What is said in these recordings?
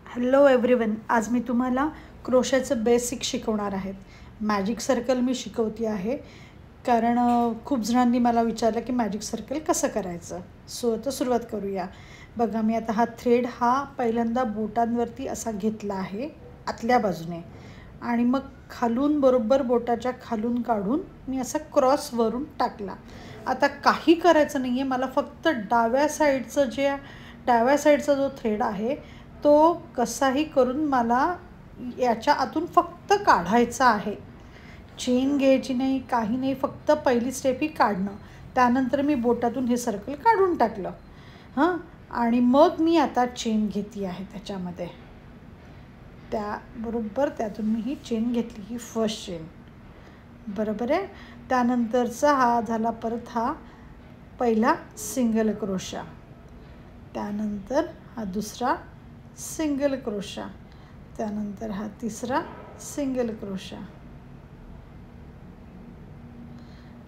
Hello everyone, आज मी तुम्हाला क्रोशाचं basic शिकवणार आहे. मॅजिक सर्कल मी शिकवते आहे कारण खूप जणांनी मला विचारलं की मॅजिक सर्कल कसं करायचं. सो आता सुरुवात करूया. बघा, मी आता हा थ्रेड पहिल्यांदा बोटांवरती असा घेतला आहे आतल्या बाजूने आणि मग खालून बरोबर बोटाच्या खालून काढून मी असा क्रॉसवरून टाकला. आता काही करायचं नाही आहे, मला फक्त डाव्या साईडचा जो थ्रेड आहे तो कसाही करून मला याच्या आतून फक्त काढायचा आहे. चेन घ्यायची नाही, काही नाही, फक्त पहिली स्टेप ही काढणं. त्यानंतर मी बोटातून हे सर्कल काढून टाकलं. आणि मग मी आता चेन घेतली आहे त्याच्यामध्ये. त्याबरोबर त्यातून मी ही चेन घेतली, ही फर्स्ट चेन. बरोबर आहे. त्यानंतरचा हा झाला परत हा पहिला सिंगल क्रोशा, त्यानंतर हा दुसरा सिंगल क्रोशा, त्यानंतर हा तिसरा सिंगल क्रोशा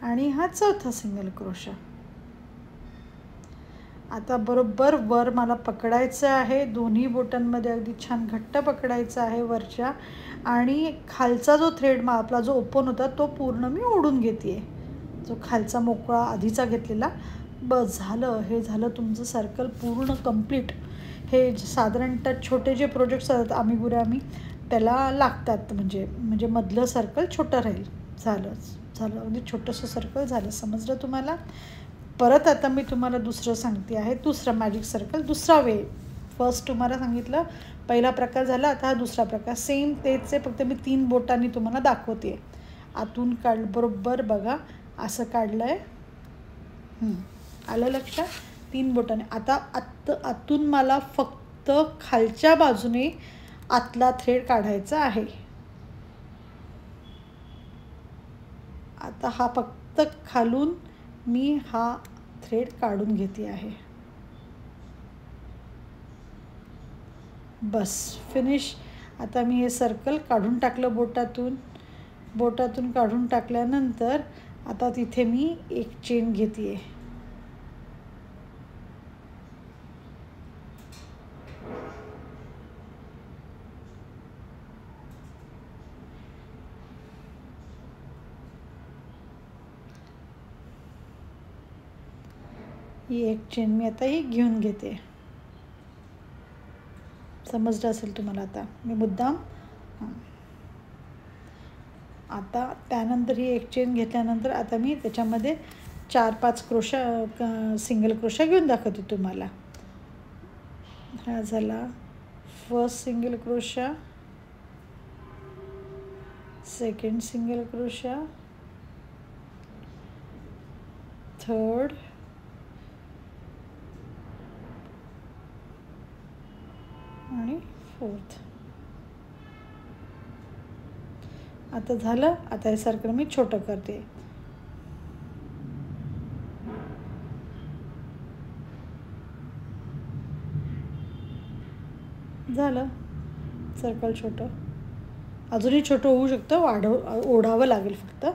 आणि हा चौथा सिंगल क्रोशा. आता बरोबर वर मला पकडायचं आहे, दोन्ही बोटांमध्ये अगदी छान घट्ट पकडायचं आहे वरच्या, आणि खालचा जो थ्रेड आपला जो ओपन होता तो पूर्ण मी ओढून घेते आहे, जो खालचा मोकळा आधीचा घेतलेला. बस झालं, हे झालं तुमचं सर्कल पूर्ण कंप्लीट. हे साधारणतः छोटे जे प्रोजेक्ट्स असतात आम्ही त्याला लागतात, म्हणजे मधलं सर्कल छोटं राहील. झालं अगदी छोटंसं सर्कल झालं. समजलं तुम्हाला? परत आता मी तुम्हाला दुसरं सांगते आहे, दुसरा मॅजिक सर्कल, दुसरा वे. फर्स्ट तुम्हाला सांगितलं पहिला प्रकार झाला, आता हा दुसरा प्रकार. सेम तेच आहे, फक्त मी 3 बोटांनी तुम्हाला दाखवते. आतून बरोबर बघा असं काढलं आहे. आलं लक्षात? 3 बोटाने. आता आतून मला फक्त खालच्या बाजूने आतला थ्रेड काढायचा आहे. आता हा फक्त खालून मी हा थ्रेड काढून घेते आहे. बस फिनिश. आता मी हे सर्कल काढून टाकलं बोटातून काढून टाकल्यानंतर आता तिथे मी एक चेन घेते आहे. ही एक चेन मी आता ही घेऊन घेते. समजलं असेल तुम्हाला आता मी मुद्दाम. आता त्यानंतर ही एक चेन घेतल्यानंतर आता मी त्याच्यामध्ये 4-5 सिंगल क्रोशा घेऊन दाखवते तुम्हाला. हा झाला first single crochet, second single crochet, third, आणि फोर्थ. आता झालं. आता हे सर्कल मी छोटं करते. झालं सर्कल छोटं. अजूनही छोटं होऊ शकतं, ओढावं लागेल फक्त.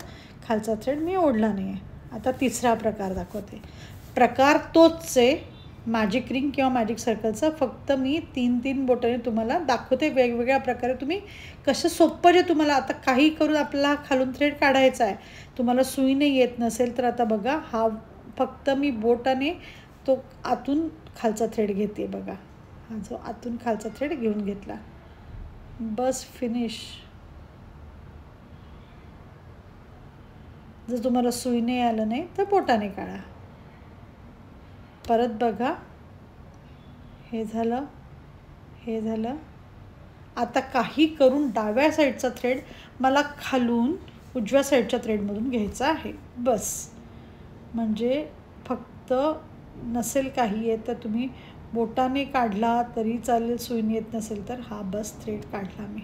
खालचा थ्रेड मी ओढला नाही आहे. आता तिसरा प्रकार दाखवते. प्रकार तोच आहे मॅजिक रिंग किंवा मॅजिक सर्कलचा, फक्त मी 3 बोटाने तुम्हाला दाखवते वेगवेगळ्या प्रकारे. तुम्ही कसं सोपं जे तुम्हाला आता काही करून आपल्याला खालून थ्रेड काढायचा आहे, तुम्हाला सुईने येत नसेल तर आता बघा, हा फक्त मी बोटाने तो आतून खालचा थ्रेड घेते. बघा, हा जो आतून खालचा थ्रेड घेऊन घेतला. बस फिनिश. जर तुम्हाला सुईने आलं नाही तर बोटाने काढा. परत बघा, हे झालं. आता काही करून डाव्या साईडचा थ्रेड मला खालून उजव्या साईडच्या थ्रेडमधून घ्यायचा आहे. बस. म्हणजे फक्त नसेल काही येत तर तुम्ही बोटाने काढला तरी चालेल, सुईने येत नसेल तर हा बस थ्रेड काढला मी.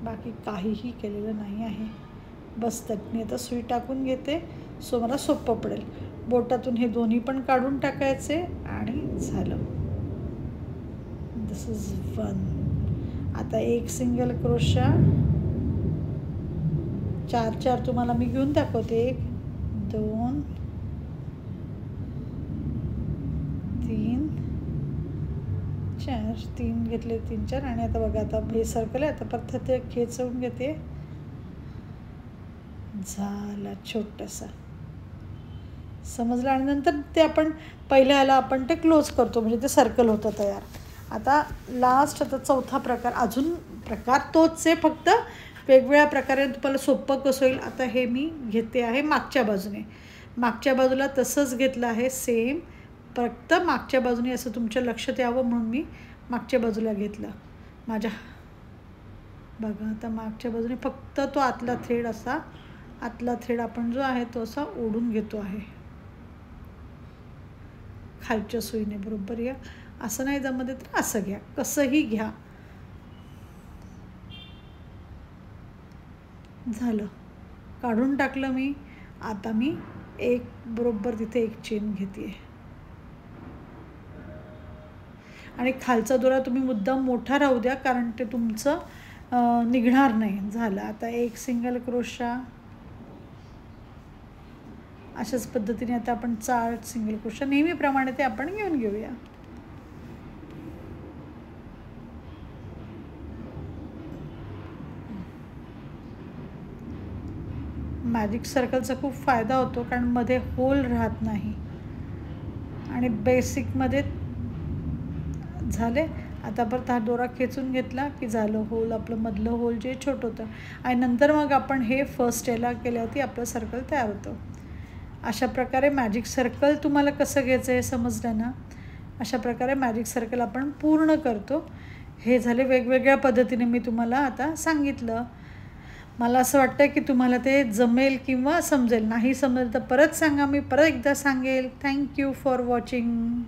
बाकी काहीही केलेलं नाही आहे. बस त्यात मी आता सुई टाकून घेते, सो मला सोपं पडेल. बोटातून हे दोन्ही पण काढून टाकायचे आणि झालं. दिस इज 1. आता एक सिंगल क्रोशा, 4 तुम्हाला मी घेऊन दाखवते. 1, 2, 3, 4. असे 3 घेतले, 3-4 आणि आता बघा आता हे सर्कल आहे. आता परत ते खेचवून घेते. झाला छोटासा, समजलं. आणि नंतर ते आपण पहिल्या ह्याला आपण ते क्लोज करतो, म्हणजे ते सर्कल होतं तयार. आता लास्ट, आता चौथा प्रकार, अजून प्रकार तोच आहे, फक्त वेगवेगळ्या प्रकारे तुम्हाला सोपं कसं होईल. आता हे मी घेते आहे मागच्या बाजूने, मागच्या बाजूला तसंच घेतलं आहे सेम, फक्त मागच्या बाजूने असं तुमच्या लक्षात यावं म्हणून मी मागच्या बाजूला घेतलं माझ्या. बघा आता मागच्या बाजूने फक्त तो आतला थ्रेड, असा आतला थ्रेड आपण जो आहे तो असा ओढून घेतो आहे खालच्या सुईने. बरोबर या, असं नाही जमत तर असं घ्या, कसंही घ्या. झालं, काढून टाकलं मी. आता मी एक बरोबर तिथे एक चेन घेते आणि खालचा दोरा तुम्ही मुद्दाम मोठा राहू द्या, कारण ते तुमचं निघणार नाही. झालं, आता एक सिंगल क्रोशा. अशाच पद्धतीने आता आपण 4 सिंगल क्रोशा नेहमीप्रमाणे ते आपण घेऊन घेऊया. मॅजिक सर्कलचा खूप फायदा होतो, कारण मध्ये होल राहत नाही. आणि बेसिकमध्ये झाले. आता परत हा दोरा खेचून घेतला की झालं, होल आपलं मधलं होल जे छोटं होतं. आणि नंतर मग आपण हे फर्स्ट याला केल्यावरती आपलं सर्कल तयार होतं. अशा प्रकारे मॅजिक सर्कल तुम्हाला कसं घ्यायचं हे समजलं ना. अशा प्रकारे मॅजिक सर्कल आपण पूर्ण करतो. हे झाले वेगवेगळ्या पद्धतीने मी तुम्हाला आता सांगितलं. मला असं वाटतं की तुम्हाला ते जमेल किंवा समजेल. नाही समजेल तर परत सांगा, मी परत एकदा सांगेल. Thank you for watching.